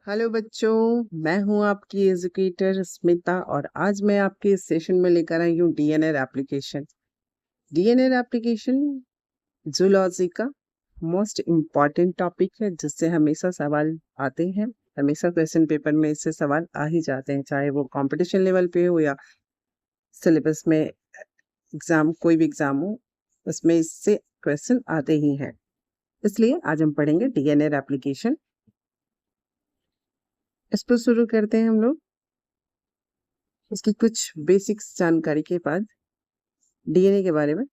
Hello बच्चों, मैं हूं आपकी एजुकेटर स्मिता और आज मैं आपके इस सेशन में लेकर आई हूँ DNA application. DNA application zoology का मोस्ट इम्पॉर्टेंट टॉपिक है जिससे हमेशा सवाल आते हैं। हमेशा क्वेश्चन पेपर में इससे सवाल आ ही जाते हैं, चाहे वो कंपटीशन लेवल पे हो या सिलेबस में एग्जाम, कोई भी एग्जाम हो, उसमें इससे क्वेश्चन आते ही हैं। इसलिए आज हम पढ़ेंगे डीएनए एप्लीकेशन। इस पर शुरू करते हैं हम लोग इसकी कुछ बेसिक्स जानकारी के बाद डीएनए के बारे में।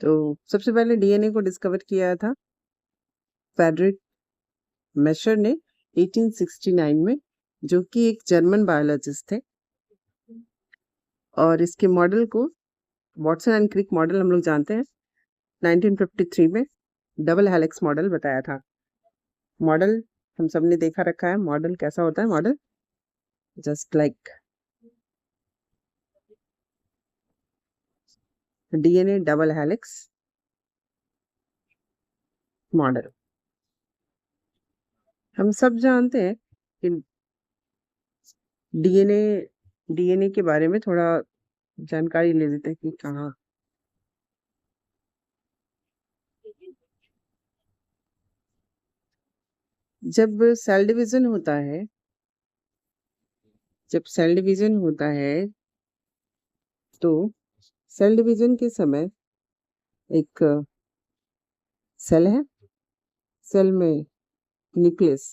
तो सबसे पहले डीएनए को डिस्कवर किया था फ्रेडरिक मेशर ने 1869 में, जो कि एक जर्मन बायोलॉजिस्ट थे। और इसके मॉडल को वाटसन एंड क्रिक मॉडल हम लोग जानते हैं। 1953 में डबल हेलिक्स मॉडल बताया था। मॉडल हम सब ने देखा रखा है। मॉडल कैसा होता है? Model just like DNA double helix model. हम सब जानते हैं कि डीएनए डीएनए के बारे में थोड़ा जानकारी ले लेते हैं कि कहाँ। जब सेल डिवीजन होता है जब सेल डिवीजन होता है तो सेल डिवीजन के समय एक सेल है। सेल में न्यूक्लियस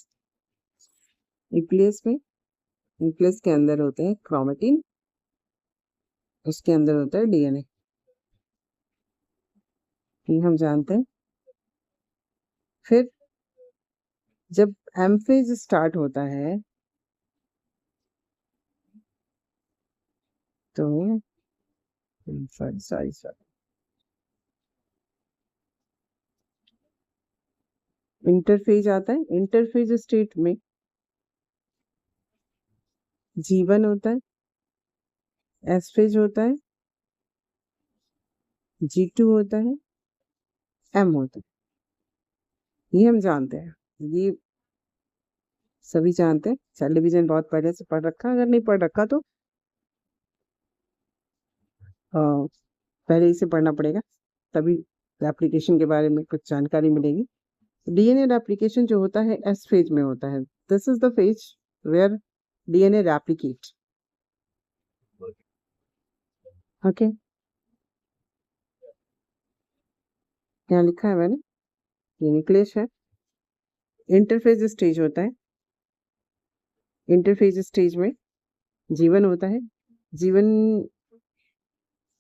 न्यूक्लियस में न्यूक्लियस के अंदर होते हैं क्रोमेटिन, उसके अंदर होता है डीएनए। ये हम जानते हैं। फिर जब एम फेज स्टार्ट होता है तो सॉरी इंटरफेज आता है। इंटरफेज स्टेट में G1 होता है, एस फेज होता है, G2 होता है, एम होता है। ये हम जानते हैं। ये सभी जानते हैं। सेल डिवीजन बहुत पहले से पढ़ रखा है। अगर नहीं पढ़ रखा तो पहले इसे पढ़ना पड़ेगा, तभी एप्लीकेशन के बारे में कुछ जानकारी मिलेगी। डीएनए रेप्लिकेशन जो होता है एस फेज में होता है। This is the phase where DNA replicate. Okay, यहाँ लिखा है मैंने, ये न्यूक्लियस है। इंटरफेज स्टेज होता है। इंटरफेज स्टेज में जीवन होता है। जीवन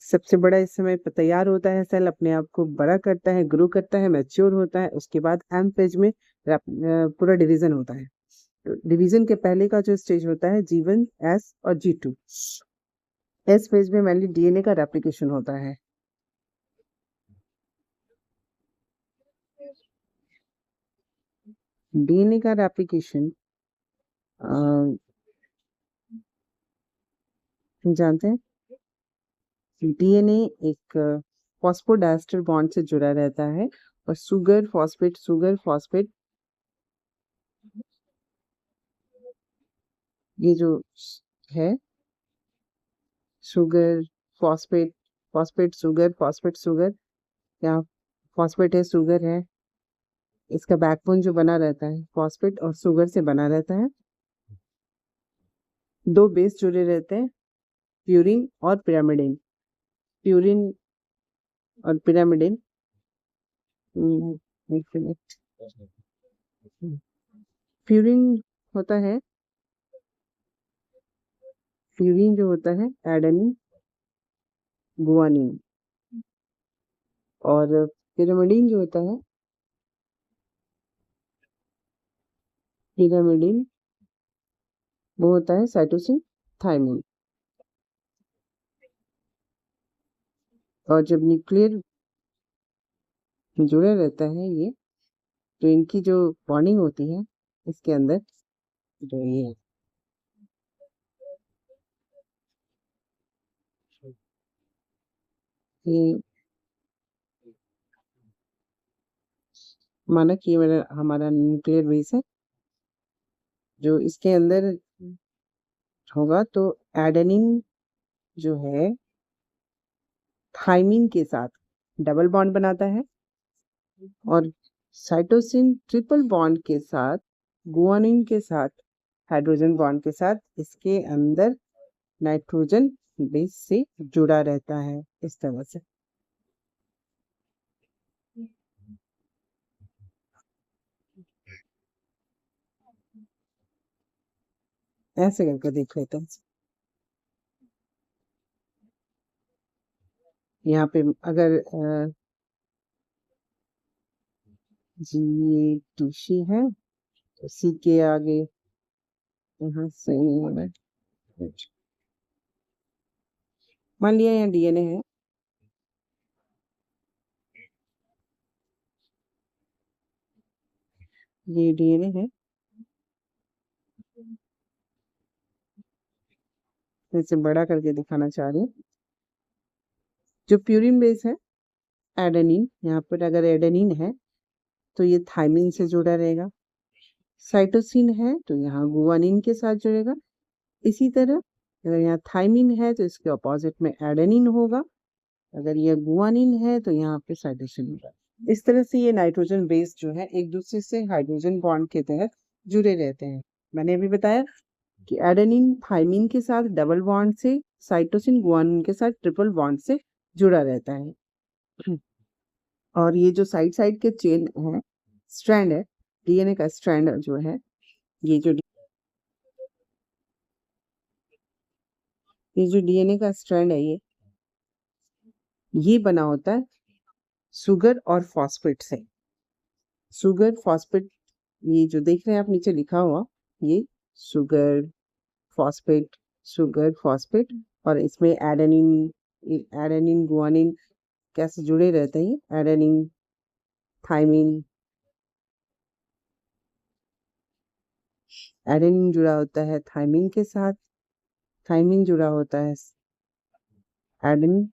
सबसे बड़ा इस समय पर तैयार होता है। सेल अपने आप को बड़ा करता है, ग्रो करता है, मैच्योर होता है। उसके बाद एम फेज में पूरा डिवीजन होता है। डिवीजन के पहले का जो स्टेज होता है G1, S और G2। एस फेज में मेनली डीएनए का रेप्लिकेशन होता है। डीएनए का रेप्लिकेशन जानते हैं, डीएनए एक फॉस्फोडाइस्टर बॉन्ड से जुड़ा रहता है और सुगर फॉस्फेट ये जो है, शुगर फॉस्फेट फॉस्फेट शुगर, या फॉस्फेट है, शुगर है। इसका बैकबोन जो बना रहता है फॉस्फेट और शुगर से बना रहता है। दो बेस जुड़े रहते हैं, प्यूरिन और पिरामिडिन। प्यूरिन और पिरामिडिन एक मिनट। प्यूरिन होता है, प्यूरिन जो होता है एडेनिन गुआनिन। और पिरामिडिन जो होता है, पिरामिडिन वो होता है साइटोसिन थाइमिन। और जब न्यूक्लियर जुड़े रहता है ये, तो इनकी जो बॉन्डिंग होती है इसके अंदर, जो ये माना कि ये मेरा हमारा न्यूक्लियर बेस है। जो इसके अंदर होगा तो एडेनिन जो है थाइमिन के साथ डबल बॉन्ड बनाता है और साइटोसिन ट्रिपल बॉन्ड के साथ गुआनिन के साथ हाइड्रोजन बॉन्ड के साथ इसके अंदर नाइट्रोजन बेस से जुड़ा रहता है इस तरह से। ऐसे करके देख लेते हैं। यहाँ पे अगर जी ये टीसी है तो सी के आगे यहाँ सही नहीं हो रहा है। मान लिया यहाँ डीएनए है, ये डीएनए है, इसे बड़ा करके दिखाना चाह रही हूँ। जो प्यूरिन बेस है एडेनिन, यहाँ पर अगर एडेनिन है तो ये थाइमिन से जुड़ा रहेगा। साइटोसिन है तो यहाँ गुआनिन के साथ जुड़ेगा। इसी तरह अगर यहाँ थाइमिन है तो इसके ऑपोजिट में एडेनिन होगा। अगर ये गुआनिन है तो यहाँ पे साइटोसिन होगा। इस तरह से ये नाइट्रोजन बेस जो है एक दूसरे से हाइड्रोजन बॉन्ड के तहत जुड़े रहते हैं। मैंने अभी बताया कि एडेनिन थाइमिन के साथ डबल बॉन्ड से, साइटोसिन गुआनिन के साथ ट्रिपल बॉन्ड से जुड़ा रहता है। और ये जो साइड साइड के चेन है, स्ट्रैंड है, डीएनए का स्ट्रैंड जो है, ये जो डीएनए का स्ट्रैंड है ये बना होता है सुगर और फॉस्फेट से। सुगर फॉस्फेट, ये जो देख रहे हैं आप नीचे लिखा हुआ, ये सुगर फॉस्फेट, सुगर फॉस्फेट, और इसमें एडेनिन गुआनिन कैसे जुड़े रहते हैं। एडेनिन थाइमिन, एडेनिन जुड़ा होता है थाइमिन के साथ, थाइमिन जुड़ा होता है एडेनिन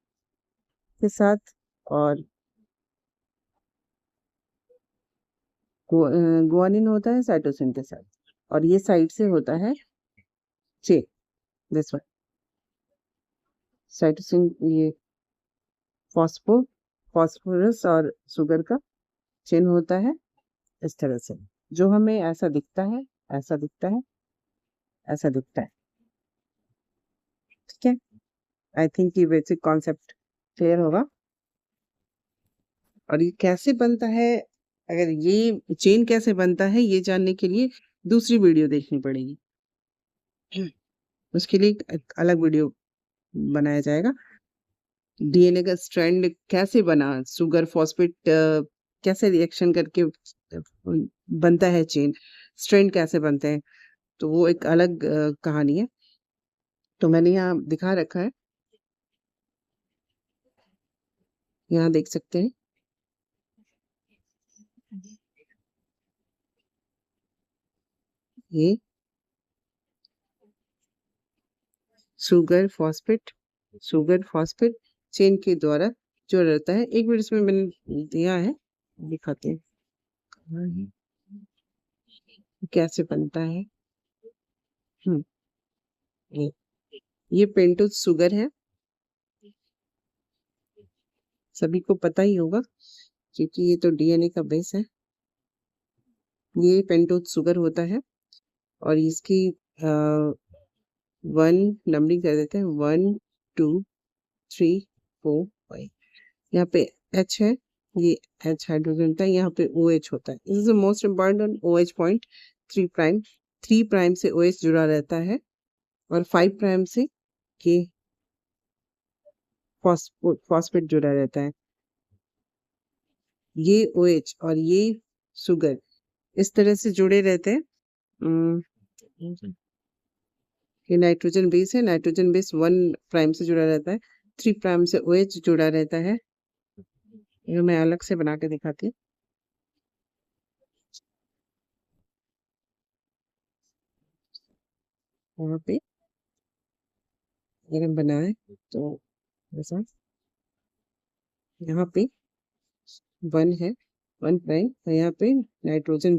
के साथ, और गुआनिन होता है साइटोसिन के साथ, और ये साइड से होता है चेन, दिस वन साइटोसिन, ये फॉस्फोरस और शुगर का चेन होता है इस तरह से, जो हमें ऐसा दिखता है, ऐसा दिखता है, ऐसा दिखता है। ठीक है, आई थिंक ये बेसिक कॉन्सेप्ट क्लियर होगा। और ये कैसे बनता है, अगर ये चेन कैसे बनता है ये जानने के लिए दूसरी वीडियो देखनी पड़ेगी। उसके लिए एक अलग वीडियो बनाया जाएगा। डीएनए का स्ट्रैंड कैसे बना, सुगर फॉस्फेट कैसे रिएक्शन करके बनता है चेन, स्ट्रैंड कैसे बनते हैं, तो वो एक अलग कहानी है। तो मैंने यहाँ दिखा रखा है, यहाँ देख सकते हैं। ये सुगर फॉस्फेट चेन के द्वारा जो रहता है। एक मिनट इसमें मैंने दिया है, दिखाते हैं कहाँ है, कैसे बनता है। ये पेंटोज शुगर है, सभी को पता ही होगा क्योंकि ये तो डीएनए का बेस है। ये पेंटोज शुगर होता है और इसकी 1 नंबरिंग कर देते हैं, 1 2 3 4 5। यहाँ पे H है, ये H हाइड्रोजन होता है, यहाँ पे OH होता है। This is the most important OH point. 3 prime, 3 prime से OH जुड़ा रहता है और 5 प्राइम से ये फॉस्फेट जुड़ा रहता है। ये OH और ये शुगर इस तरह से जुड़े रहते हैं। ये नाइट्रोजन बेस है, नाइट्रोजन बेस 1 प्राइम से जुड़ा रहता है, 3 प्राइम से OH जुड़ा रहता है। ये मैं अलग से बना के दिखाती हूँ। यहाँ पे अगर हम बनाए तो ऐसा, यहाँ पे 1 है, 1 प्राइम, और यहाँ पे नाइट्रोजन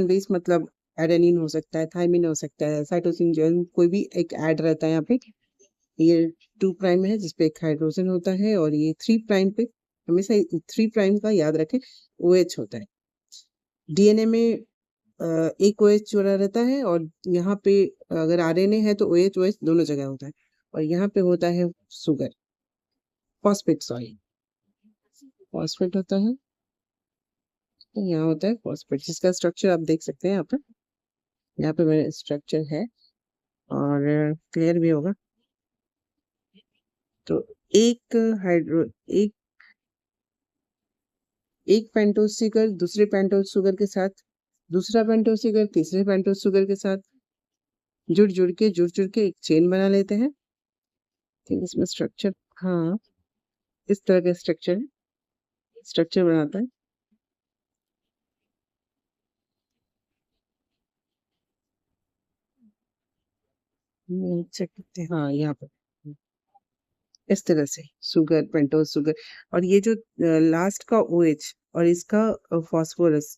बेस मतलब एडेनिन हो सकता है, थायमिन हो सकता है, साइटोसिन जो है कोई भी एक ऐड रहता है यहाँ पे। ये 2 प्राइम है जिसपे एक हाइड्रोजन होता है, और ये 3 प्राइम पे हमेशा 3 प्राइम का याद रखें OH होता है। डीएनए में एक OH जुड़ा रहता है, और यहाँ पे अगर आरएनए है तो OH दोनों जगह होता है, और यहाँ पे होता है सुगर, फॉस्फेट, सॉरी फॉस्फेट होता है, तो यहाँ होता है फॉस्फेट, जिसका स्ट्रक्चर आप देख सकते हैं यहाँ पे मेरा स्ट्रक्चर है, और क्लियर भी होगा। तो एक हाइड्रो एक एक पेंटोज शुगर दूसरे पेंटोज शुगर के साथ, दूसरा पेंटोज शुगर तीसरे पेंटोज शुगर के साथ जुड़ जुड़ के एक चेन बना लेते हैं। ठीक, इसमें स्ट्रक्चर, हाँ इस तरह का स्ट्रक्चर बनाता है। चेक करते हैं, हाँ यहाँ पर इस तरह से शुगर, पेंटोज शुगर, और ये जो लास्ट का OH और इसका फॉस्फोरस,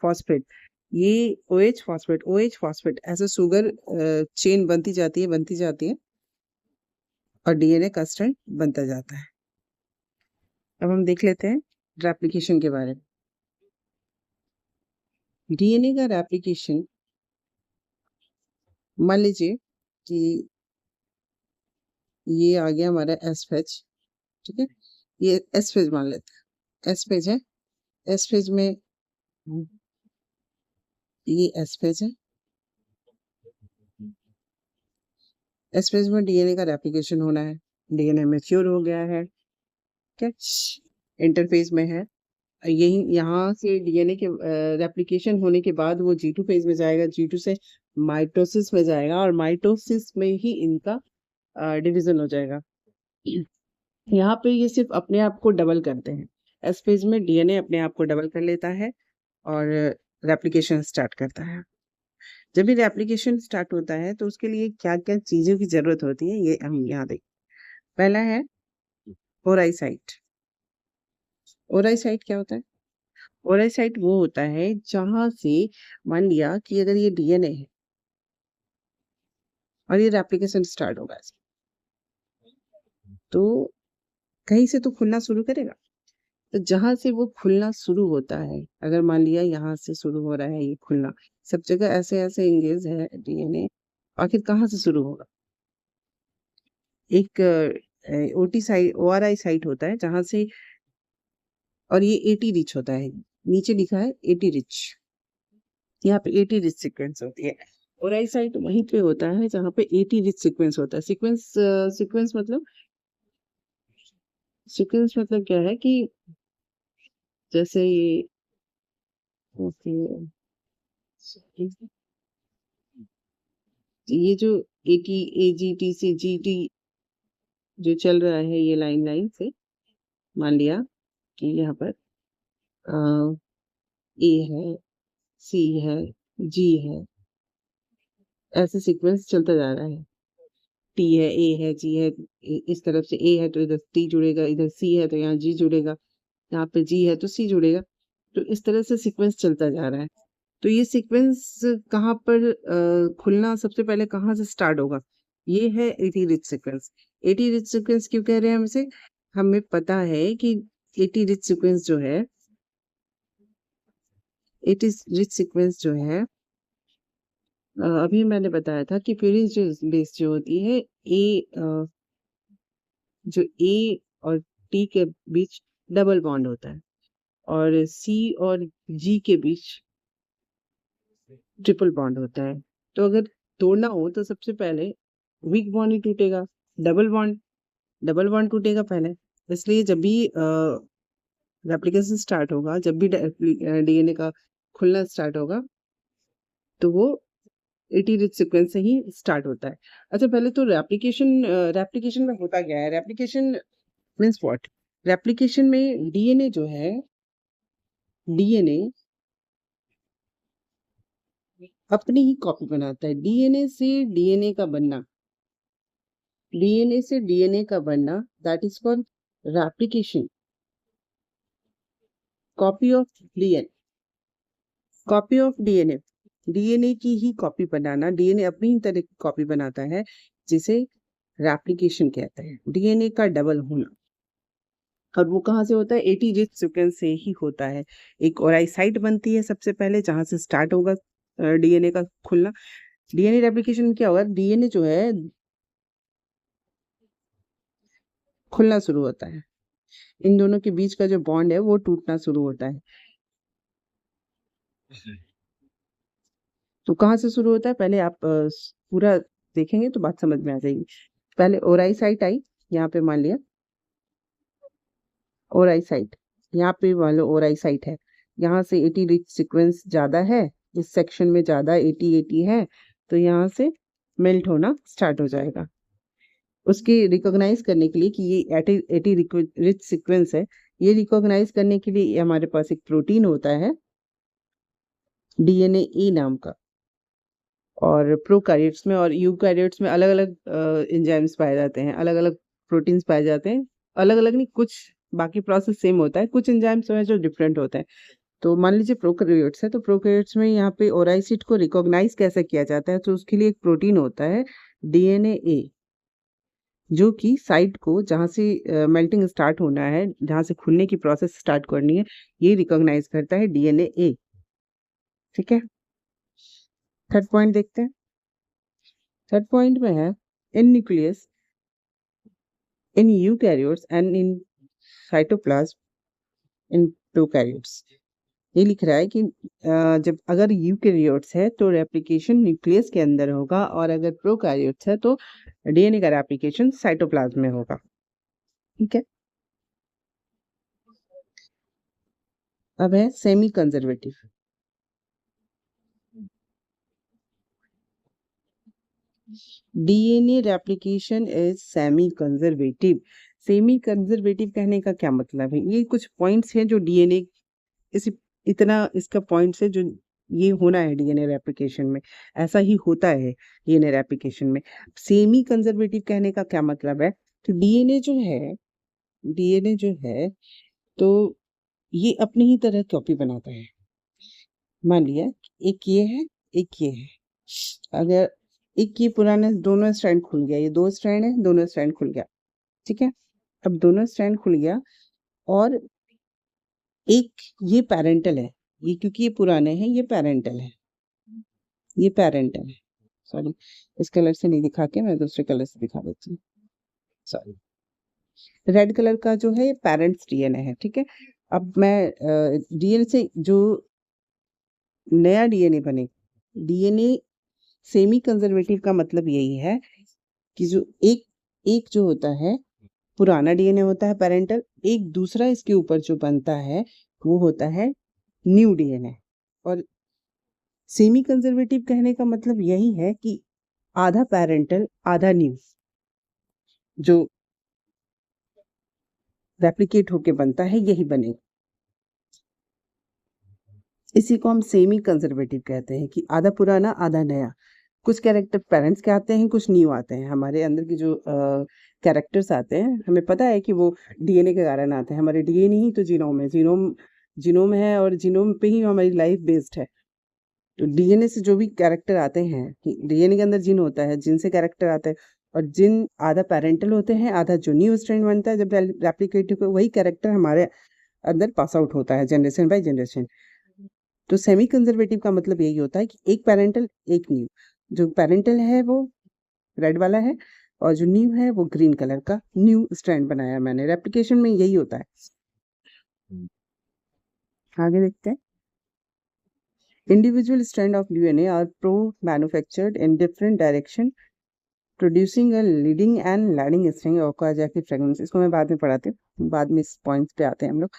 फॉस्फेट, ये OH फॉस्फेट ऐसे शुगर चेन बनती जाती है, और डीएनए का स्ट्रैंड बनता जाता है। अब हम देख लेते हैं रेप्लिकेशन के बारे में। डीएनए का रेप्लिकेशन, मान लीजिए कि ये आ गया हमारा एस फेज, ठीक है, ये एस फेज मान लेते हैं, एस फेज है, एस फेज में ये एस फेज है, एस फेज में डीएनए का रेप्लिकेशन होना है, डीएनए मैच्योर हो गया है, ठीक है, इंटरफेज में है, यही यहाँ से डीएनए के रेप्लिकेशन होने के बाद वो G2 फेज में जाएगा, G2 से माइटोसिस में जाएगा, और माइटोसिस में ही इनका डिवीजन हो जाएगा। यहाँ पे ये सिर्फ अपने आप को डबल करते हैं, एस फेज में डीएनए अपने आप को डबल कर लेता है और रेप्लिकेशन स्टार्ट करता है। जब भी रेप्लिकेशन स्टार्ट होता है तो उसके लिए क्या क्या चीजों की जरूरत होती है, ये हम यहाँ देखें। पहला है ओराइसाइट। ओराइसाइट क्या होता है? ओराइसाइट वो होता है जहां से, मान लिया कि अगर ये डीएनए है और ये रेप्लिकेशन स्टार्ट होगा, तो कहीं से तो खुलना शुरू करेगा, तो जहां से वो खुलना शुरू होता है, अगर मान लिया यहाँ से शुरू हो रहा है ये खुलना, सब जगह ऐसे ऐसे इंगेज है डीएनए, आखिर कहाँ से शुरू होगा? एक ओटी साइट, ORI साइट होता है जहां से, और ये एटी रिच होता है, नीचे लिखा है एटी रिच, यहाँ पे एटी रिच सीक्वेंस होती है। ORI साइट वहीं पे होता है जहाँ पे एटी रिच सीक्वेंस होता है। सीक्वेंस मतलब, क्या है कि जैसे ये, ओके, ये जो एटी AGT से GT जो चल रहा है, ये लाइन से, मान लिया कि यहाँ पर A है, C है, G है, ऐसे सीक्वेंस चलता जा रहा है, T है, A है, G है, इस तरफ से A है तो इधर T जुड़ेगा, इधर C है तो यहाँ G जुड़ेगा, यहाँ पे G है तो C जुड़ेगा, तो इस तरह से सीक्वेंस चलता जा रहा है। तो ये सीक्वेंस कहाँ पर खुलना सबसे पहले कहाँ से स्टार्ट होगा? ये है eighty rich sequence. Eighty rich sequence क्यों कह रहे हैं हम इसे? हमें पता है कि एटी रिच सीक्वेंस जो है, एटी रिच सीक्वेंस जो है, अभी मैंने बताया था कि फ्यूरिन जो बेस जो होती है, जो ए और टी के बीच डबल बॉन्ड होता है, और सी और जी के बीच ट्रिपल बॉन्ड होता है। तो अगर तोड़ना हो तो सबसे पहले वीक बॉन्ड ही टूटेगा, डबल बॉन्ड टूटेगा पहले। इसलिए जब भी रेप्लिकेशन स्टार्ट होगा, जब भी डीएनए का खुलना स्टार्ट होगा, तो वो एटी रिच सीक्वेंस से ही स्टार्ट होता है। अच्छा, पहले तो रेप्लिकेशन में होता क्या है? Replication means what? रेप्लिकेशन में डीएनए जो है, डीएनए अपनी ही कॉपी बनाता है। डीएनए से डीएनए का बनना, डीएनए से डीएनए का बनना, that is called replication. Copy of DNA, copy of DNA, DNA की ही कॉपी बनाना, डीएनए अपनी ही तरह की कॉपी बनाता है, जिसे रेप्लिकेशन कहते हैं। डीएनए का डबल होना, और वो कहाँ से होता है? 80 रिच सीक्वेंस से ही होता है। एक ओराई साइट बनती है सबसे पहले, जहां से स्टार्ट होगा डीएनए का खुलना। डीएनए रेप्लिकेशन में क्या होगा? डीएनए जो है खुलना शुरू होता है, इन दोनों के बीच का जो बॉन्ड है वो टूटना शुरू होता है। तो कहाँ से शुरू होता है? पहले आप पूरा देखेंगे तो बात समझ में आ जाएगी। पहले ओराई साइट आई, यहाँ पे मान लिया ओराई साइट, यहाँ पे मान लो ओराई साइट है, यहाँ से 80 रिच सीक्वेंस ज्यादा है, इस सेक्शन में ज्यादा 80 है, तो यहाँ से मेल्ट होना स्टार्ट हो जाएगा। उसकी रिकॉग्नाइज करने के लिए कि ये 80 रिच सीक्वेंस है, ये रिकॉग्नाइज करने के लिए हमारे पास एक प्रोटीन होता है डीएनए ए नाम का। और प्रोकैरियोट्स में और यूकैरियोट्स में अलग अलग एंजाइम्स पाए जाते हैं, अलग अलग प्रोटीन्स पाए जाते हैं। अलग अलग नहीं, कुछ बाकी प्रोसेस सेम होता है, कुछ एंजाइम्स हैं जो डिफरेंट होते हैं। तो मान लीजिए प्रोकैरियोट्स है, तो प्रोकैरियोट्स में यहाँ पे ओराइसिट को रिकॉग्नाइज कैसे किया जाता है? तो उसके लिए एक प्रोटीन होता है डीएनए ए, जो कि साइट को, जहाँ से मेल्टिंग स्टार्ट होना है, जहाँ से खुलने की प्रोसेस स्टार्ट करनी है, ये रिकॉग्नाइज करता है डीएनए ए। ठीक है, थर्ड पॉइंट देखते हैं। थर्ड पॉइंट में है इन nucleus, in eukaryotes and in cytoplasm in prokaryotes. ये लिख रहा है कि जब अगर यूकैरियोट्स है तो रेप्लिकेशन न्यूक्लियस के अंदर होगा, और अगर प्रोकैरियोट्स है तो डीएनए का रेप्लिकेशन साइटोप्लाज्म में होगा। ठीक है, अब है semi conservative. DNA replication is semi conservative. Semi conservative कहने का क्या मतलब है? ये कुछ पॉइंट्स हैं जो डीएनए, इस इतना इसका पॉइंट्स है जो ये होना है डीएनए रेप्लिकेशन में, ऐसा ही होता है डीएनए रेप्लिकेशन में। सेमी कंजर्वेटिव कहने का क्या मतलब है? तो डीएनए जो है तो ये अपनी ही तरह कॉपी बनाता है। मान लिया एक ये है, एक ये है, अगर एक ये पुराना दोनों स्ट्रैंड खुल गया, ये दो स्ट्रैंड है, दोनों स्ट्रैंड खुल गया। ठीक है, अब दोनों स्ट्रैंड खुल गया, और एक ये पैरेंटल है, ये क्योंकि ये पुराने हैं, ये पैरेंटल है, ये पैरेंटल है। सॉरी, इस कलर से नहीं दिखा के मैं दूसरे कलर से दिखा देती हूँ। सॉरी, रेड कलर का जो है ये पेरेंट्स डीएनए है। ठीक है, अब मैं डीएनए से जो नया डीएनए बने, डीएनए सेमी कंजर्वेटिव का मतलब यही है कि जो एक एक जो होता है पुराना डीएनए होता है पेरेंटल, एक दूसरा इसके ऊपर जो बनता है वो होता है न्यू डीएनए। और सेमी कंजर्वेटिव कहने का मतलब यही है कि आधा पेरेंटल आधा न्यू जो रेप्लिकेट होके बनता है, यही बनेगा। इसी को हम सेमी कंजर्वेटिव कहते हैं कि आधा पुराना आधा नया। कुछ कैरेक्टर पेरेंट्स के आते हैं, कुछ न्यू आते हैं। हमारे अंदर की जो कैरेक्टर्स आते हैं, हमें पता है कि वो डीएनए के कारण आते हैं। हमारे डीएनए ही तो जीनोम है, जीनोम है, और जीनोम पे ही हमारी लाइफ बेस्ड है। तो डीएनए से जो भी कैरेक्टर आते हैं, डीएनए के अंदर जीन होता है, जिन से कैरेक्टर आते हैं, और जिन आधा पेरेंटल होते हैं, आधा जो न्यू स्ट्रैंड बनता है जब रेप्लिकेट होकर, वही कैरेक्टर हमारे अंदर पास आउट होता है जनरेशन बाय जनरेशन। तो सेमी कंजर्वेटिव का मतलब यही होता है कि एक पेरेंटल एक न्यू। जो पेरेंटल है वो रेड वाला है, और जो न्यू है वो ग्रीन कलर का न्यू स्ट्रैंड बनाया मैंने। रेप्लिकेशन में यही होता है। आगे देखते हैं। Individual strand of DNA are pro manufactured in different direction producing a leading and lagging string Okazaki fragments. इसको मैं बाद में पढ़ाती हूँ, बाद में इस पॉइंट्स पे आते हैं हम लोग।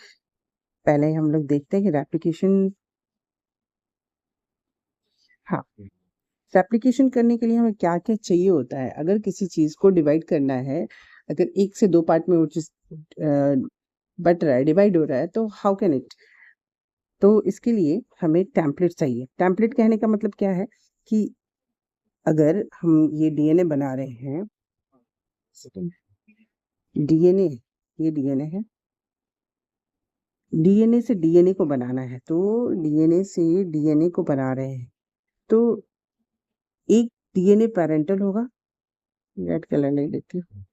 पहले हम लोग देखते हैं कि रेप्लिकेशन, हाँ, रेप्लिकेशन करने के लिए हमें क्या क्या चाहिए होता है। अगर किसी चीज को डिवाइड करना है, अगर एक से दो पार्ट में वो चीज बट रहा है, डिवाइड हो रहा है, तो हाउ कैन इट? तो इसके लिए हमें टेम्पलेट चाहिए। टेम्पलेट कहने का मतलब क्या है कि अगर हम ये डीएनए बना रहे हैं, डीएनए, ये डीएनए है, डीएनए से डीएनए को बनाना है, तो डीएनए से डीएनए को बना रहे हैं, तो एक डीएनए पैरेंटल होगा, रेड कलर नहीं देती हूँ,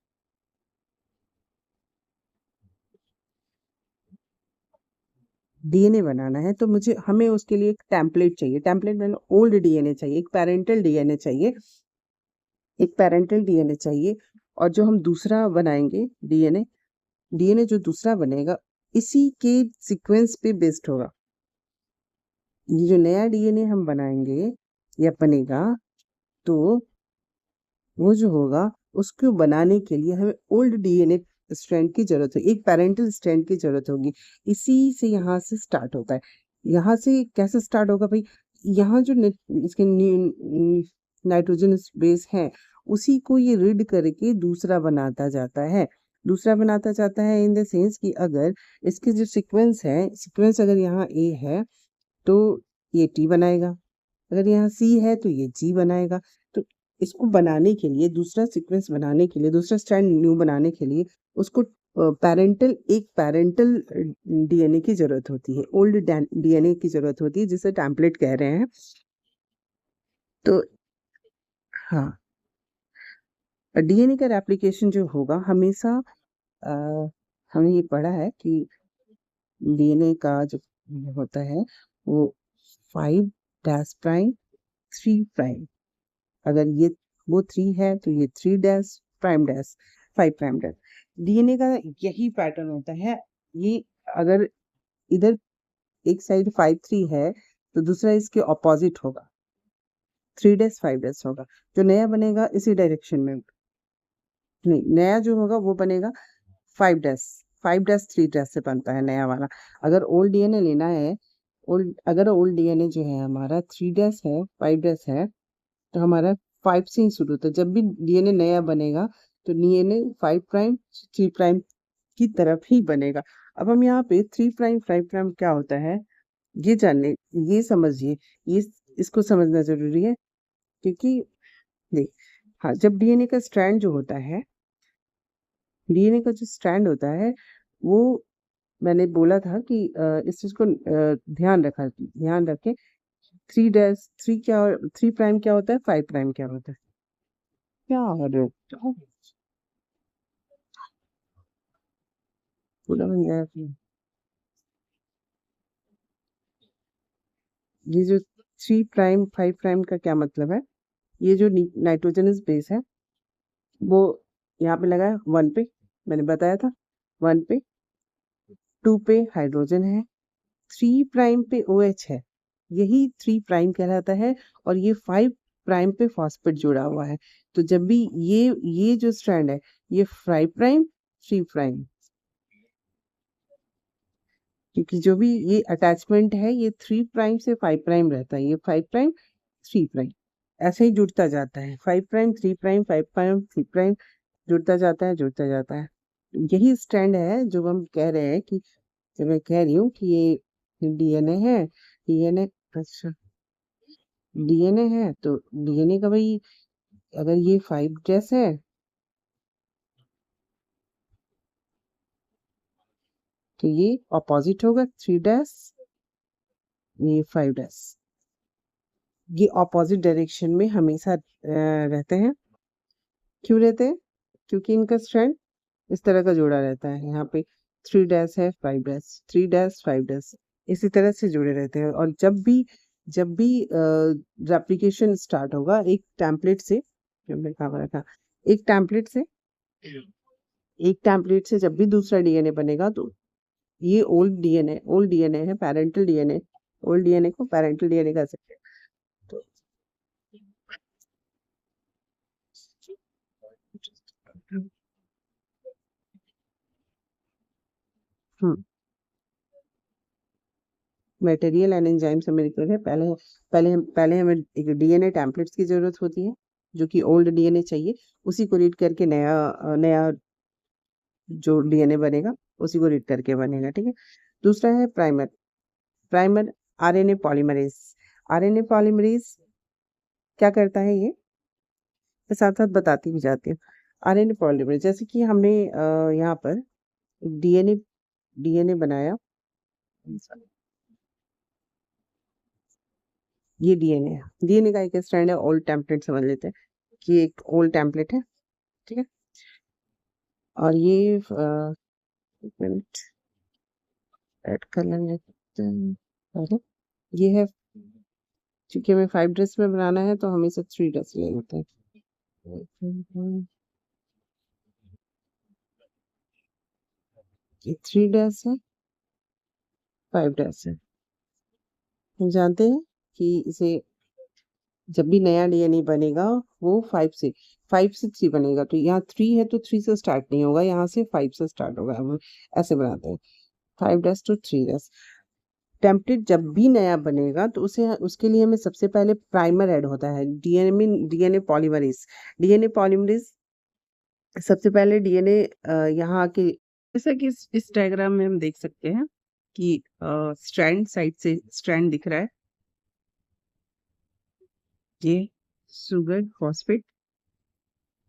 डीएनए बनाना है तो हमें उसके लिए एक टेम्पलेट चाहिए, टेम्पलेट मतलब ओल्ड डीएनए चाहिए, एक पैरेंटल डीएनए चाहिए, एक पैरेंटल डीएनए चाहिए। और जो हम दूसरा बनाएंगे डीएनए, डीएनए जो दूसरा बनेगा इसी के सीक्वेंस पे बेस्ड होगा। ये जो नया डीएनए हम बनाएंगे या बनेगा, तो वो जो होगा उसको बनाने के लिए हमें ओल्ड डीएनए स्ट्रैंड की जरूरत है, एक पैरेंटल स्ट्रैंड की जरूरत होगी। इसी से यहाँ से स्टार्ट होता है। यहाँ से कैसे स्टार्ट होगा भाई, यहाँ जो इसके नाइट्रोजन बेस है उसी को ये रीड करके दूसरा बनाता जाता है। दूसरा बनाता जाता है इन द सेंस कि अगर इसके जो सीक्वेंस है, सीक्वेंस अगर यहाँ ए है तो ये टी बनाएगा, अगर यहाँ सी है तो ये जी बनाएगा। तो इसको बनाने के लिए, दूसरा सीक्वेंस बनाने के लिए, दूसरा स्ट्रैंड न्यू बनाने के लिए उसको एक पैरेंटल डीएनए की जरूरत होती है, ओल्ड डीएनए की जरूरत होती है, जिसे टेम्पलेट कह रहे हैं। तो हाँ, डीएनए का रेप्लिकेशन जो होगा हमेशा अ, हमने ये पढ़ा है कि डीएनए का जो होता है वो 5' 3', अगर ये वो 3 है तो ये 3' 5', डीएनए का यही पैटर्न होता है। ये अगर इधर एक साइड 5'3" है तो दूसरा इसके ऑपोजिट होगा, 3'5' होगा। जो नया बनेगा इसी डायरेक्शन में, नहीं नया जो होगा वो बनेगा 5', से बनता है नया वाला। अगर ओल्ड डीएनए लेना है, अगर ओल्ड डीएनए जो है हमारा 3' है, 5' है, तो हमारा 5 से ही शुरू होता है। जब भी डीएनए नया बनेगा तो डीएनए 5', 3' की तरफ ही बनेगा। अब हम यहाँ पे 3', 5' क्या होता है ये जानने, ये समझिए, ये इसको समझना जरूरी है। क्योंकि देख, हाँ, जब डीएनए का स्ट्रैंड जो होता है, डीएनए का जो स्ट्रैंड होता है वो मैंने बोला था कि इस चीज को ध्यान रखें। 3' क्या होता है, 5' क्या होता है, क्या हो रहा है, पूरा बन गया है। ये जो 3', 5' का क्या मतलब है, ये जो नाइट्रोजनस बेस है वो यहाँ पे लगा है 1 पे, मैंने बताया था 1 पे, 2 पे हाइड्रोजन है, 3' पे OH है, यही 3' कहलाता है। और ये 5' पे फॉस्फेट जुड़ा हुआ है। तो जब भी ये जो स्ट्रैंड है ये 5', 3', क्योंकि जो भी ये अटैचमेंट है ये 3' से 5' रहता है, ये 5', 3', ऐसे ही जुड़ता जाता है, 5', 3', 5', 3', जुड़ता जाता है। यही स्ट्रैंड है जो हम कह रहे हैं कि, जो मैं कह रही हूँ कि ये डीएनए है, डीएनए, अच्छा, डीएनए है तो डीएनए का भाई अगर ये 5' है तो ये ऑपोजिट होगा 3', ये 5'। ये ऑपोजिट डायरेक्शन में हमेशा रहते हैं। क्यों रहते हैं, क्योंकि इनका स्ट्रैंड इस तरह का जोड़ा रहता है। यहाँ पे 3' है, 5', 3', 5' इसी तरह से जुड़े रहते हैं। और जब भी रेप्लिकेशन स्टार्ट होगा एक टेम्पलेट से, जो मैंने कहा था, एक टेम्पलेट से एक टेम्पलेट से जब भी दूसरा डीएनए बनेगा तो ये ओल्ड डीएनए है, पैरेंटल डीएनए, ओल्ड डीएनए को पैरेंटल डीएनए कह सकते हैं। तो हम्म, मटेरियल एंड एंजाइम से मिलकर है। पहले हमें एक डीएनए टेम्पलेट्स की जरूरत होती है, जो कि ओल्ड डीएनए चाहिए, उसी को रीड करके नया जो डीएनए बनेगा उसी को रीड करके बनेगा, ठीक है। दूसरा है primer. Primer RNA polymerase. RNA polymerase क्या करता है ये, मैं साथ साथ बताती भी जाती हूँ। आरएनए पॉलीमरेज, जैसे कि हमने यहाँ पर डीएनए डीएनए बनाया, ये डीएनए है। डीएनए का एक स्ट्रैंड है, ओल्ड टेम्पलेट समझ लेते हैं कि एक ओल्ड टेम्पलेट है, ठीक है। और ये एक मिनट ऐड कर लेंगे। अरे ये है, क्योंकि हमें 5 ड्रेस में बनाना है तो हमें से 3 ड्रेस ले लेते हैं। ये 3 ड्रेस है, 5 ड्रेस है। हम जानते हैं कि इसे जब भी नया डीएनए बनेगा वो 5 से 3 बनेगा। तो यहाँ 3 है तो 3 से स्टार्ट नहीं होगा, यहाँ से 5 से स्टार्ट होगा। हम ऐसे बनाते हैं 5 डैश टू 3 डैश। टेम्पलेट जब भी नया बनेगा तो उसे उसके लिए हमें सबसे पहले प्राइमर ऐड होता है, डीएनए पॉलीमरेज। डीएनए पॉलीमरेज सबसे पहले डीएनए यहाँ के, जैसा कि इस डायग्राम में हम देख सकते हैं कि स्ट्रैंड साइड से स्ट्रैंड दिख रहा है। ये sugar phosphate,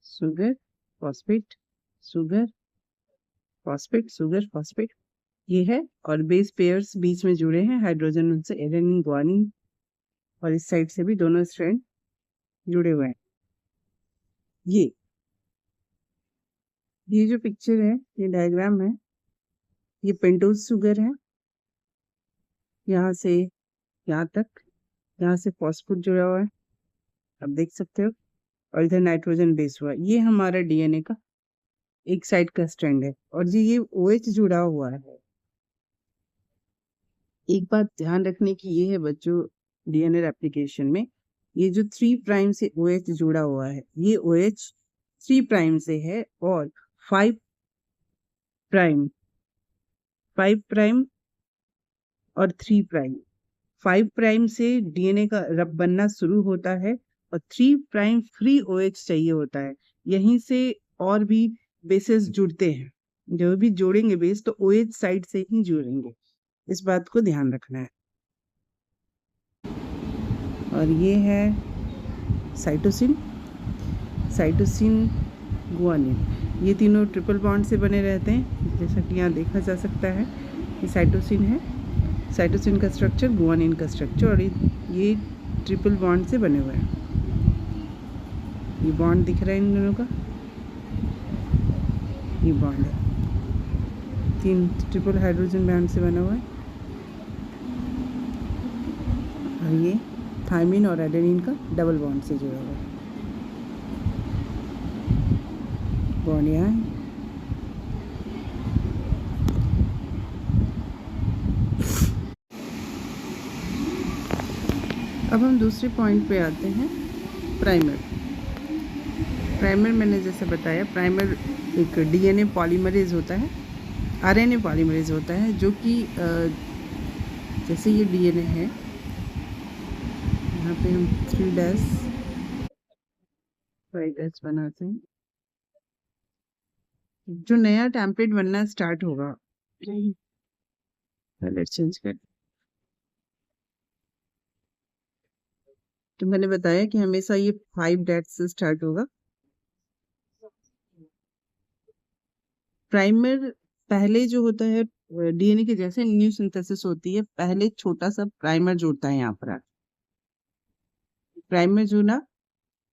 sugar phosphate, sugar phosphate, sugar phosphate, ये है। और बेस पेयर्स बीच में जुड़े हैं, हाइड्रोजन उनसे एडेनिन ग्वानिन, और इस साइड से भी दोनों स्ट्रैंड जुड़े हुए हैं। ये जो पिक्चर है, ये डायग्राम है, ये पेंटोज शुगर है। यहाँ से यहाँ तक, यहाँ से फॉस्फेट जुड़ा हुआ है, आप देख सकते हो। और इधर नाइट्रोजन बेस हुआ है। ये हमारा डीएनए का एक साइड का स्ट्रैंड है। और ये OH जुड़ा हुआ है। एक बात ध्यान रखने की ये है बच्चों, डीएनए रेप्लिकेशन में ये जो 3 प्राइम से OH जुड़ा हुआ है, ये OH 3 प्राइम से है। और 5 प्राइम, 5 प्राइम और 3 प्राइम, 5 प्राइम से डीएनए का रब बनना शुरू होता है और 3 प्राइम फ्री OH चाहिए होता है। यहीं से और भी बेसेस जुड़ते हैं, जो भी जोड़ेंगे बेस तो OH साइड से ही जुड़ेंगे, इस बात को ध्यान रखना है। और ये है साइटोसिन, साइटोसिन गुआनिन, ये तीनों ट्रिपल बॉन्ड से बने रहते हैं, जैसा कि यहाँ देखा जा सकता है। ये साइटोसिन है, साइटोसिन का स्ट्रक्चर, गुआनिन का स्ट्रक्चर, और ये ट्रिपल बॉन्ड से बने हुए हैं। ये बॉन्ड दिख रहा है इन दोनों का, ये बॉन्ड है, 3 ट्रिपल हाइड्रोजन बॉन्ड से बना हुआ है। और ये थायमिन और एडेनिन का डबल बॉन्ड से जुड़ा हुआ है। बॉन्ड यहाँ है। अब हम दूसरे पॉइंट पे आते हैं, प्राइमर। प्राइमर मैंने जैसे बताया, प्राइमर एक डीएनए पॉलीमरेज होता है, आरएनए पॉलीमरेज होता है, जो कि जैसे ये डीएनए है, यहाँ पे हम 3 डैश 5 डैश बनाते हैं। जो नया टेम्पलेट बनना स्टार्ट होगा, पहले चेंज कर, तो मैंने बताया कि हमेशा ये 5 डैश से स्टार्ट होगा। प्राइमर पहले जो होता है डीएनए के जैसे न्यू सिंथेसिस होती है, पहले छोटा सा प्राइमर जुड़ता है यहाँ पर। प्राइमर जुड़ा,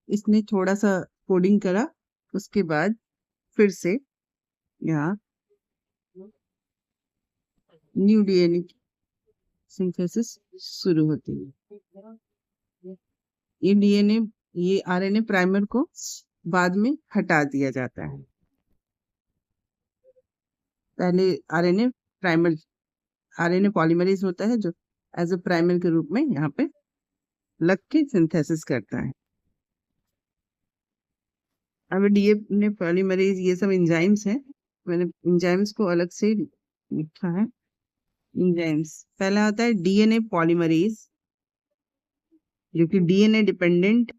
इसने थोड़ा सा कोडिंग करा, उसके बाद फिर से यहाँ न्यू डीएनए सिंथेसिस शुरू होती है। ये डीएनए, ये आरएनए प्राइमर को बाद में हटा दिया जाता है। पहले आरएनए प्राइमर, आरएनए पॉलीमरेज होता है जो एज अ प्राइमर के रूप में यहाँ पे लग के सिंथेसिस करता है। अब डीएनए पॉलीमरेज ये सब एंजाइम्स हैं, मैंने एंजाइम्स को अलग से लिखा है। एंजाइम्स, पहला होता है डीएनए पॉलीमरेज, जो कि डीएनए डिपेंडेंट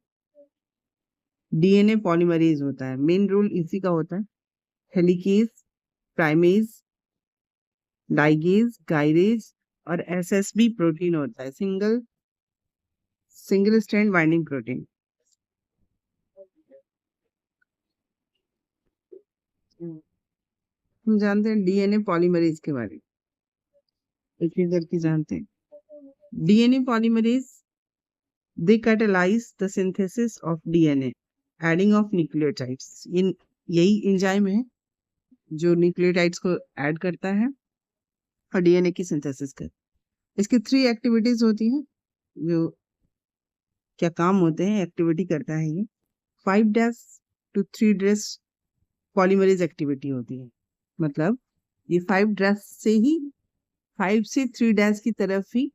डीएनए पॉलीमरेज होता है। मेन रोल इसी का होता है। हेलिकेज, प्राइमेज, लाइगेज, गायरेज और एसएसबी प्रोटीन होता है, सिंगल स्ट्रैंड बाइंडिंग प्रोटीन। हम जानते हैं डीएनए पॉलीमरेज के बारे में, एक एक करके जानते हैं। DNA polymerase they catalyse the synthesis of DNA, adding of nucleotides. यही एंजाइम है जो न्यूक्लियोटाइड्स को ऐड करता है और डीएनए की सिंथेसिस कर। इसकी 3 एक्टिविटीज होती हैं। जो क्या काम होते हैं, एक्टिविटी करता है ये। 5' to 3' पॉलीमरेज एक्टिविटी होती है। मतलब ये 5' से ही 5 से 3' की तरफ ही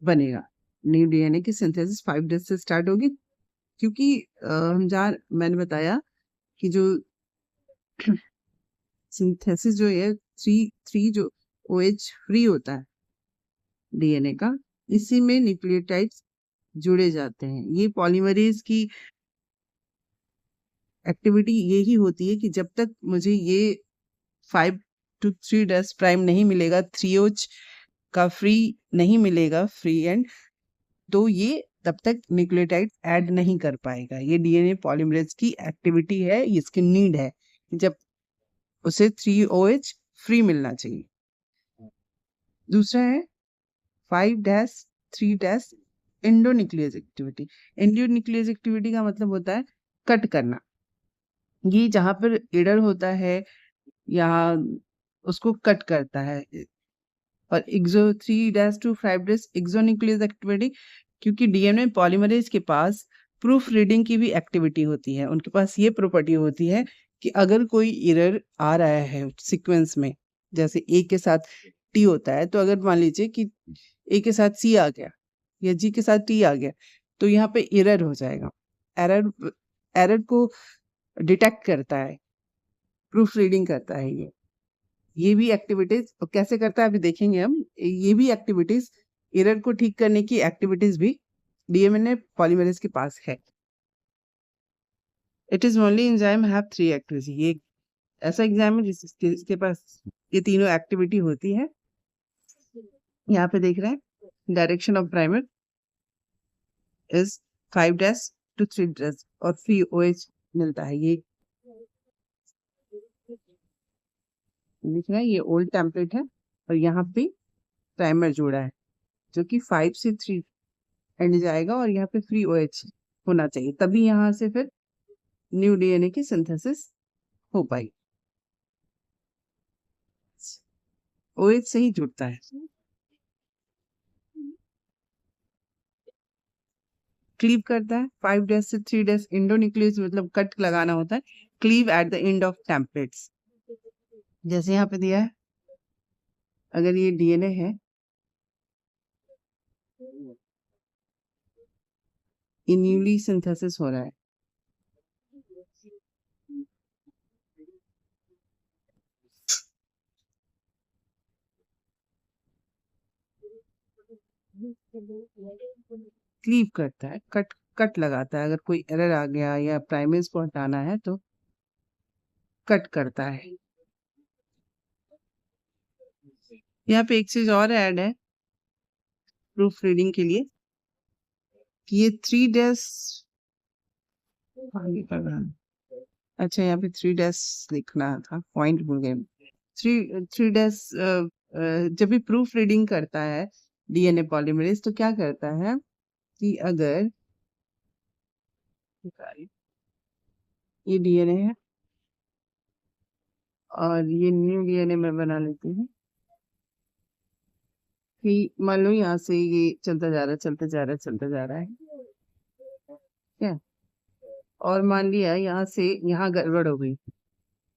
बनेगा। न्यू डीएनए की सिंथेसिस 5' से स्टार्ट होगी, क्योंकि मैंने बताया कि जो सिंथेसिस जो है 3 जो OH फ्री होता है डीएनए का, इसी में न्यूक्लियोटाइड्स जुड़े जाते हैं। ये पॉलीमरेज की एक्टिविटी यही होती है कि जब तक मुझे ये 5 to 3' प्राइम नहीं मिलेगा, 3OH का फ्री नहीं मिलेगा, फ्री एंड, तो ये तब तक न्यूक्लियोटाइड ऐड नहीं कर पाएगा। ये डीएनए पॉलीमरेज की एक्टिविटी है, इसकी नीड है। जब उसे 3OH फ्री मिलना चाहिए। दूसरा है 5' 3' एंडोन्यूक्लियस एक्टिविटी। एंडोन्यूक्लियस एक्टिविटी का मतलब होता है कट करना। ये जहां पर एडर होता है या उसको कट करता है। और 3' to 5' एक्सोन्यूक्लियस एक्टिविटी, क्योंकि डीएनए पॉलीमरेज के पास प्रूफ रीडिंग की भी एक्टिविटी होती है। उनके पास ये प्रॉपर्टी होती है कि अगर कोई एरर आ रहा है सीक्वेंस में, जैसे ए के साथ टी होता है, तो अगर मान लीजिए कि ए के साथ सी आ गया या जी के साथ टी आ गया, तो यहाँ पे एरर हो जाएगा। एरर को डिटेक्ट करता है, प्रूफ रीडिंग करता है ये भी एक्टिविटीज कैसे करता है अभी देखेंगे हम। ये भी एक्टिविटीज, एरर को ठीक करने की एक्टिविटीज भी डीएनए पॉलीमरेज के पास है। It is only enzyme have 3 activity. ये ऐसा एंजाइम है जिसके पास ये तीनों एक्टिविटी होती है। यहाँ पे देख रहे हैं direction of primer is 5' to 3' और फ्री OH मिलता है। ये दिख रहा है, ये ओल्ड टेम्पलेट है और यहाँ पे प्राइमर जोड़ा है जो कि 5 से 3 एंड जाएगा और यहाँ पे फ्री OH होना चाहिए, तभी यहाँ से फिर न्यू डीएनए की सिंथेसिस हो पाई। OH से ही जुड़ता है। क्लीव करता है 5' से 3' एंडोन्यूक्लियस, मतलब कट लगाना होता है। Cleave at the end of templates, जैसे यहाँ पे दिया है। अगर ये डीएनए है, ये न्यूली सिंथेसिस हो रहा है। क्लीव करता है, कट लगाता है। अगर कोई एरर आ गया या प्राइमेज को हटाना है तो कट करता है। यहाँ पे एक चीज और ऐड है प्रूफ रीडिंग के लिए कि ये 3' आगे कर रहा है। अच्छा, यहाँ पे 3' लिखना था, पॉइंट भूल गए। 3' जब भी प्रूफ रीडिंग करता है डीएनए पॉलीमरेज, तो क्या करता है कि अगर ये डीएनए है और ये न्यू डीएनए में बना लेती है कि मान लो यहाँ से ये चलता जा रहा है, चलता जा रहा है, चलता जा रहा है, क्या, और मान लिया यहाँ से यहाँ गड़बड़ हो गई,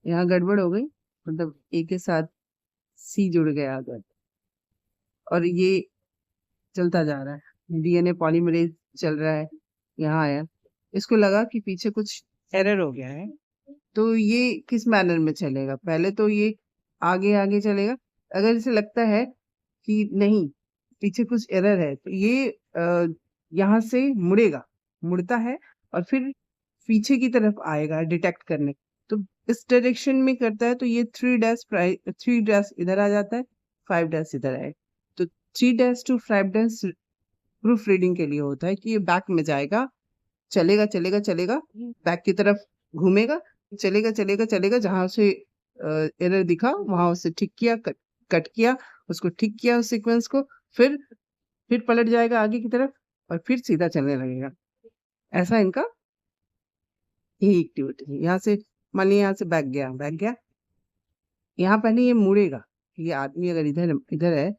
यहाँ गड़बड़ हो गई, मतलब ए के साथ सी जुड़ गया अगर, और ये चलता जा रहा है, डीएनए पॉलीमरेज चल रहा है, यहाँ आया, इसको लगा कि पीछे कुछ एरर हो गया है, तो ये किस मैनर में चलेगा? पहले तो ये आगे आगे चलेगा। अगर इसे लगता है कि नहीं, पीछे कुछ एरर है, तो ये यहाँ से मुड़ता है और फिर पीछे की तरफ आएगा डिटेक्ट करने। तो इस डायरेक्शन में करता है, तो ये 3' इधर आ जाता है, 5' इधर आए, तो 3' to 5' प्रूफ रीडिंग के लिए होता है कि ये बैक में जाएगा, चलेगा चलेगा चलेगा, बैक की तरफ घूमेगा, चलेगा चलेगा चलेगा, जहां से एरर दिखा वहां उसे ठीक किया, कट किया, उसको ठीक किया उस सीक्वेंस को, फिर पलट जाएगा आगे की तरफ और फिर सीधा चलने लगेगा। ऐसा इनका यही एक्टिविटी है। यहाँ से मान लिया यहाँ से बैक गया, यहाँ पहले ये मुड़ेगा। ये आदमी अगर इधर इधर है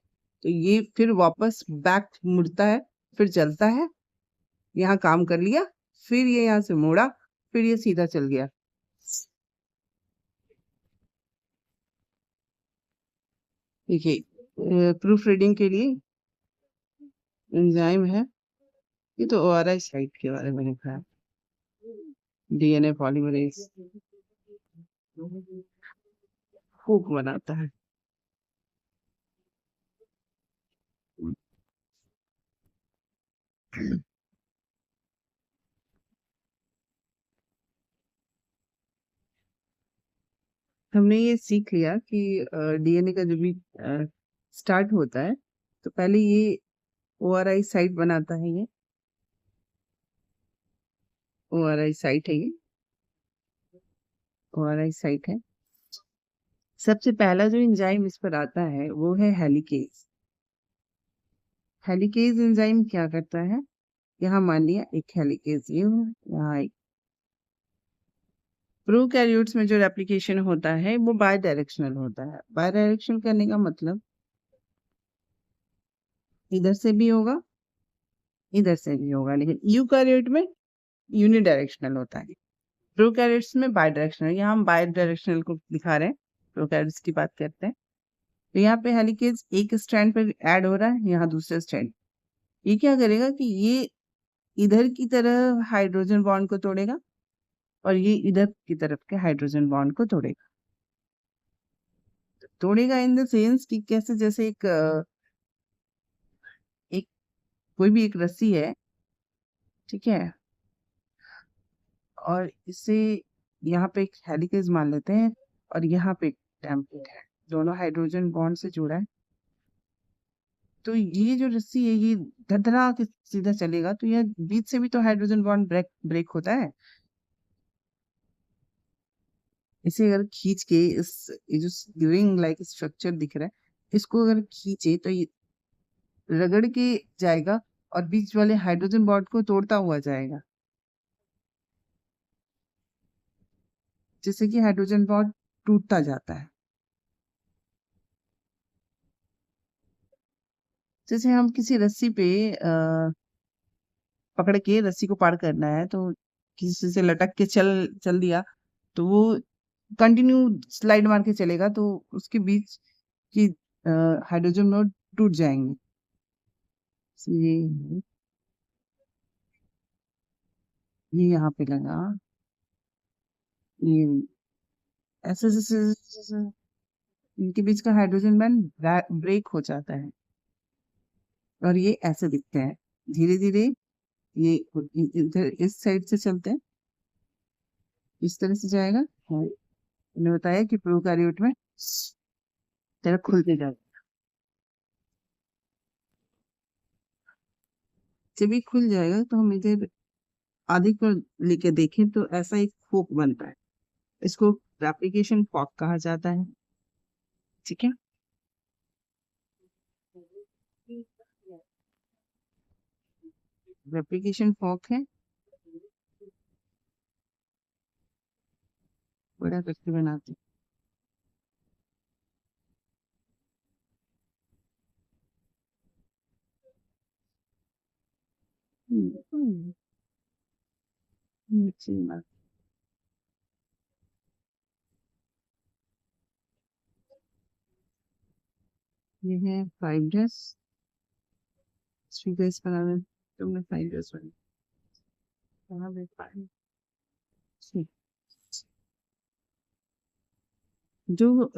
तो ये फिर वापस बैक मुड़ता है, फिर चलता है, यहाँ काम कर लिया, फिर ये यहाँ से मुड़ा, फिर ये सीधा चल गया। देखिए प्रूफ रीडिंग के लिए एंजाइम है, ये तो ओआरआई साइट के बारे में लिखा है। डीएनए पॉलीमरेज फूक बनाता है। हमने ये सीख लिया कि डीएनए का जब भी स्टार्ट होता है तो पहले ये ओआरआई साइट बनाता है। ये ओआरआई साइट है, ये ओआरआई साइट है। सबसे पहला जो एंजाइम इस पर आता है वो है हेलिकेज। हेलिकेज एंजाइम क्या करता है, यहाँ मान लिया एक हेलिकेज ये हो, यहाँ एक प्रोकैरियोट्स में जो रेप्लिकेशन होता है वो बाय डायरेक्शनल होता है। बाय डायरेक्शनल करने का मतलब इधर से भी होगा, इधर से भी होगा, लेकिन यूकैरियोट में यूनिडायरेक्शनल होता है। प्रोकैरियोट्स में बाय डायरेक्शनल। यहाँ हम बाय डायरेक्शनल को दिखा रहे हैं, प्रोकैरियोट्स की बात करते हैं। तो यहाँ पे हेलिकेज एक स्ट्रैंड पे ऐड हो रहा है, यहाँ दूसरे स्ट्रैंड। ये क्या करेगा कि ये इधर की तरफ हाइड्रोजन बॉन्ड को तोड़ेगा और ये इधर की तरफ के हाइड्रोजन बॉन्ड को तोड़ेगा। तोड़ेगा इन द सेंस कि कैसे, जैसे एक कोई भी एक रस्सी है, ठीक है, और इसे यहाँ पे एक हेलिकेज मान लेते हैं और यहाँ पे एक टेम्पलेट है, दोनों हाइड्रोजन बॉन्ड से जुड़ा है। तो ये जो रस्सी है ये धधरा के सीधा चलेगा, तो यह बीच से भी तो हाइड्रोजन बॉन्ड ब्रेक होता है। इसे अगर खींच के ये जो गिविंग लाइक स्ट्रक्चर दिख रहा है, इसको अगर खींचे तो ये रगड़ के जाएगा और बीच वाले हाइड्रोजन बॉन्ड को तोड़ता हुआ जाएगा, जिससे कि हाइड्रोजन बॉन्ड टूटता जाता है। जैसे हम किसी रस्सी पे पकड़ के रस्सी को पार करना है, तो किसी से लटक के चल चल दिया तो वो कंटिन्यू स्लाइड मार के चलेगा, तो उसके बीच की हाइड्रोजन बॉन्ड टूट जाएंगे। ये यहाँ पे लगा, ये ऐसे जैसे जैसे इनके बीच का हाइड्रोजन बॉन्ड ब्रेक हो जाता है और ये ऐसे दिखते हैं। धीरे धीरे ये इधर इस साइड से चलते हैं, इस तरह से जाएगा। हाँ, मैंने बताया कि प्रोकैरियोट में तरह खुलते जाएगा, जब ये खुल जाएगा तो हम इधर आदि को लेके देखें तो ऐसा एक फोक बनता है। इसको रेप्लिकेशन फॉक कहा जाता है, ठीक है। रेप्लिकेशन फॉक है, बड़ा करके बनाते हैं। अच्छी बात। ये है 5 ड्रेस, 3 ड्रेस बनाना, तुमने 5 ड्रेस बना, कहाँ पे 5? जो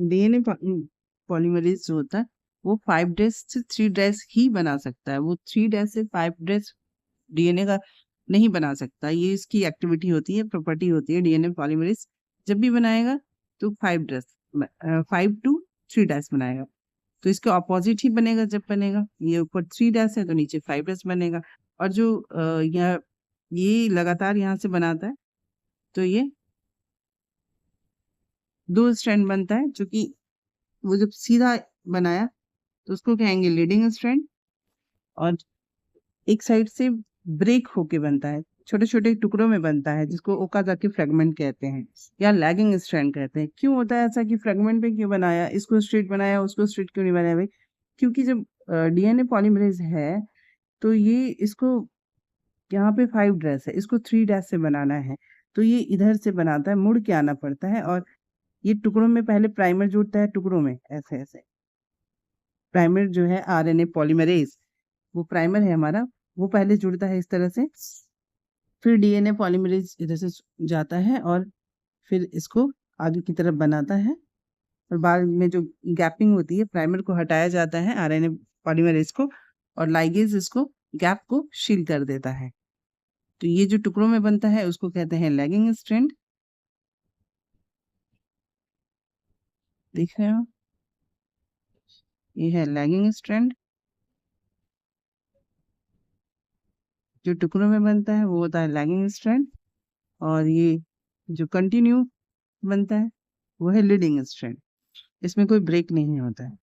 डीएनए पॉलीमरेज जो होता है वो 5 ड्रेस से 3 ड्रेस ही बना सकता है। वो 3 ड्रेस से 5 ड्रेस डीएनए का नहीं बना सकता। ये इसकी एक्टिविटी होती है, प्रॉपर्टी होती है। डीएनए पॉलीमरेज जब भी बनाएगा तो 5 ड्रेस, 5 to 3 ड्रेस बनाएगा। तो इसके ऑपोजिट ही बनेगा जब बनेगा। ये ऊपर 3 ड्रेस है तो नीचे 5 ड्रेस बनेगा। और जो ये लगातार यहाँ से बनाता है तो ये 2 स्ट्रैंड बनता है, जो कि वो जब सीधा बनाया तो उसको कहेंगे लीडिंग स्ट्रैंड, और एक साइड से ब्रेक होके बनता है, छोटे छोटे टुकड़ों में बनता है, जिसको ओकाजाकी फ्रेगमेंट कहते हैं या लैगिंग स्ट्रैंड कहते हैं। क्यों होता है ऐसा कि फ्रेगमेंट पे क्यों बनाया, इसको स्ट्रेट बनाया उसको स्ट्रेट क्यों नहीं बनाया भाई? क्योंकि जब डीएनए पॉलीमरेज है तो ये इसको यहाँ पे 5 डैश है, इसको 3 डैश से बनाना है, तो ये इधर से बनाता है, मुड़ के आना पड़ता है। और ये टुकड़ों में पहले प्राइमर जोड़ता है, टुकड़ों में ऐसे ऐसे। प्राइमर जो है आरएनए पॉलीमरेज, वो प्राइमर है हमारा, वो पहले जुड़ता है इस तरह से, फिर डीएनए पॉलीमरेज इधर से जाता है और फिर इसको आगे की तरफ बनाता है। और बाद में जो गैपिंग होती है, प्राइमर को हटाया जाता है आरएनए पॉलीमरेज को, और लाइगेज इसको गैप को सील कर देता है। तो ये जो टुकड़ों में बनता है उसको कहते हैं लैगिंग स्ट्रैंड। देख रहे हो, ये है लैगिंग स्ट्रैंड। जो टुकड़ों में बनता है वो होता है लैगिंग स्ट्रैंड, और ये जो कंटिन्यू बनता है वो है लीडिंग स्ट्रैंड। इसमें कोई ब्रेक नहीं होता है।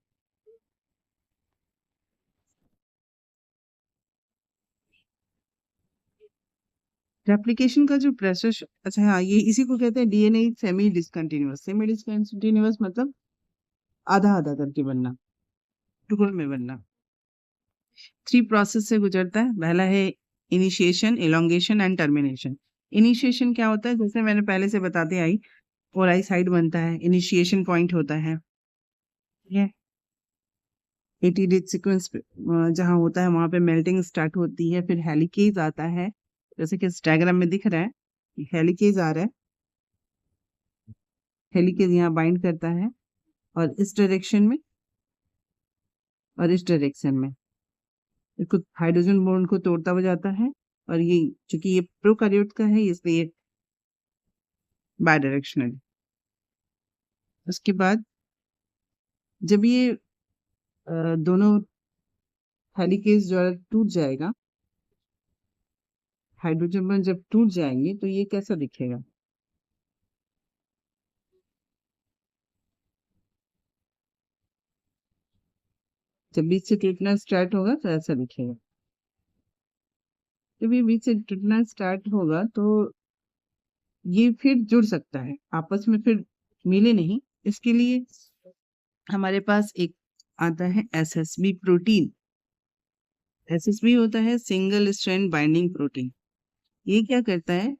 रेप्लिकेशन का जो प्रोसेस, अच्छा हाँ, ये इसी को कहते हैं DNA semi discontinuous. Semi discontinuous मतलब आधा आधा करके बनना, टुकड़ों में बनना। 3 प्रोसेस से गुजरता है। पहला है initiation, elongation and termination. Initiation क्या होता है, जैसे मैंने पहले से बताते आई, ओराई साइड बनता है, इनिशिएशन पॉइंट होता है, ठीक है। 80 डेज सीक्वेंस जहाँ होता है वहां पे मेल्टिंग स्टार्ट होती है, फिर हेलिकेज आता है, जैसे कि इस डायग्राम में दिख रहा है, हेलिकेज आ रहा है। हेलिकेज यहाँ बाइंड करता है, और इस डायरेक्शन में और इस डायरेक्शन में इसको हाइड्रोजन बॉन्ड को तोड़ता हुआ जाता है। और ये चूंकि ये प्रोकैरियोट का है इसलिए बाय डायरेक्शनल। उसके बाद जब ये दोनों हेलिकेज जो है टूट जाएगा, हाइड्रोजन बॉन्ड जब टूट जाएंगे तो ये कैसा दिखेगा? जब बीच से टूटना स्टार्ट होगा तो ऐसा दिखेगा। जब ये बीच से टूटना स्टार्ट होगा तो ये फिर जुड़ सकता है, आपस में फिर मिले नहीं। इसके लिए हमारे पास एक आता है एसएसबी प्रोटीन। एसएसबी होता है सिंगल स्ट्रैंड बाइंडिंग प्रोटीन। ये क्या करता है,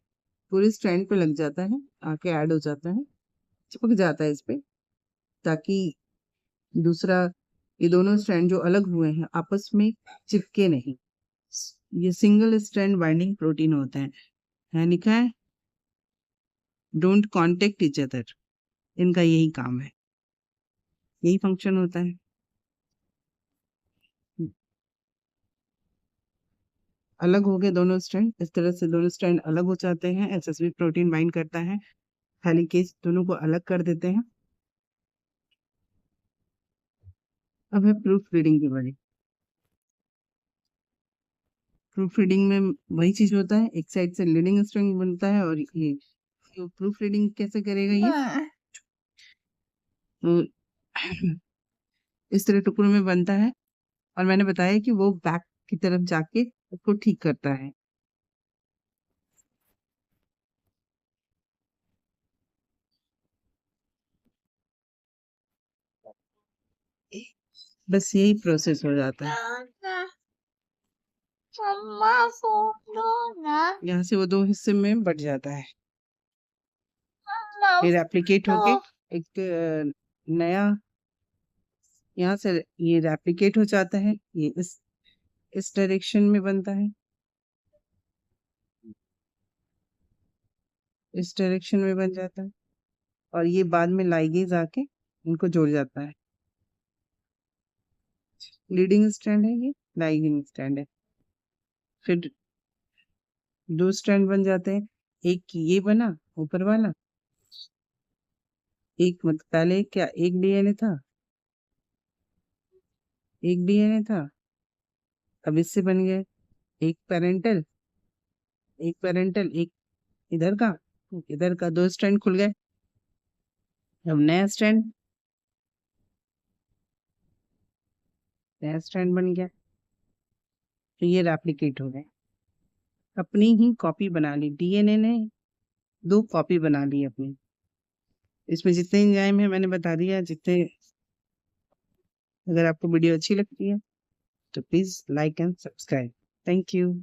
पूरे स्ट्रैंड पे लग जाता है, आके ऐड हो जाता है, चिपक जाता है इस पे, ताकि दूसरा, ये दोनों स्ट्रैंड जो अलग हुए हैं आपस में चिपके नहीं। ये सिंगल स्ट्रैंड बाइंडिंग प्रोटीन होता है लिखा है डोंट कॉन्टेक्ट इच अदर। इनका यही काम है, यही फंक्शन होता है। अलग हो गए दोनों स्ट्रैंड, इस तरह से दोनों स्ट्रैंड अलग हो जाते हैं, एसएसबी प्रोटीन बाइंड करता है, हेलिकेज दोनों को अलग कर देते हैं। अब है प्रूफ रीडिंग की बारी। प्रूफ रीडिंग में वही चीज होता है, एक साइड से लीडिंग स्ट्रिंग बनता है, और ये प्रूफ रीडिंग कैसे करेगा ये, तो इस तरह टुकड़ों में बनता है। और मैंने बताया कि वो बैक की तरफ जाके उसको ठीक करता है। बस यही प्रोसेस हो जाता है। यहाँ से वो दो हिस्से में बट जाता है, फिर रेप्लिकेट होके एक नया, यहाँ से ये रेप्लिकेट हो जाता है, ये इस डायरेक्शन में बनता है, इस डायरेक्शन में बन जाता है, और ये बाद में लाइगेज आके इनको जोड़ जाता है। लीडिंग स्ट्रैंड है, ये लाइगिंग स्ट्रैंड है। फिर दो स्ट्रैंड बन जाते हैं, एक ये बना ऊपर वाला, एक मतलब पहले क्या एक डीएनए था, एक डीएनए था, अब इससे बन गए एक पेरेंटल, एक पेरेंटल, एक इधर का, इधर का, दो स्ट्रैंड खुल गए। अब नया स्ट्रैंड बन गया। तो ये रेप्लिकेट हो गए, अपनी ही कॉपी बना ली। डीएनए ने 2 कॉपी बना ली अपनी। इसमें जितने एंजाइम है मैंने बता दिया जितने। अगर आपको वीडियो अच्छी लगती है तो please like and subscribe. Thank you.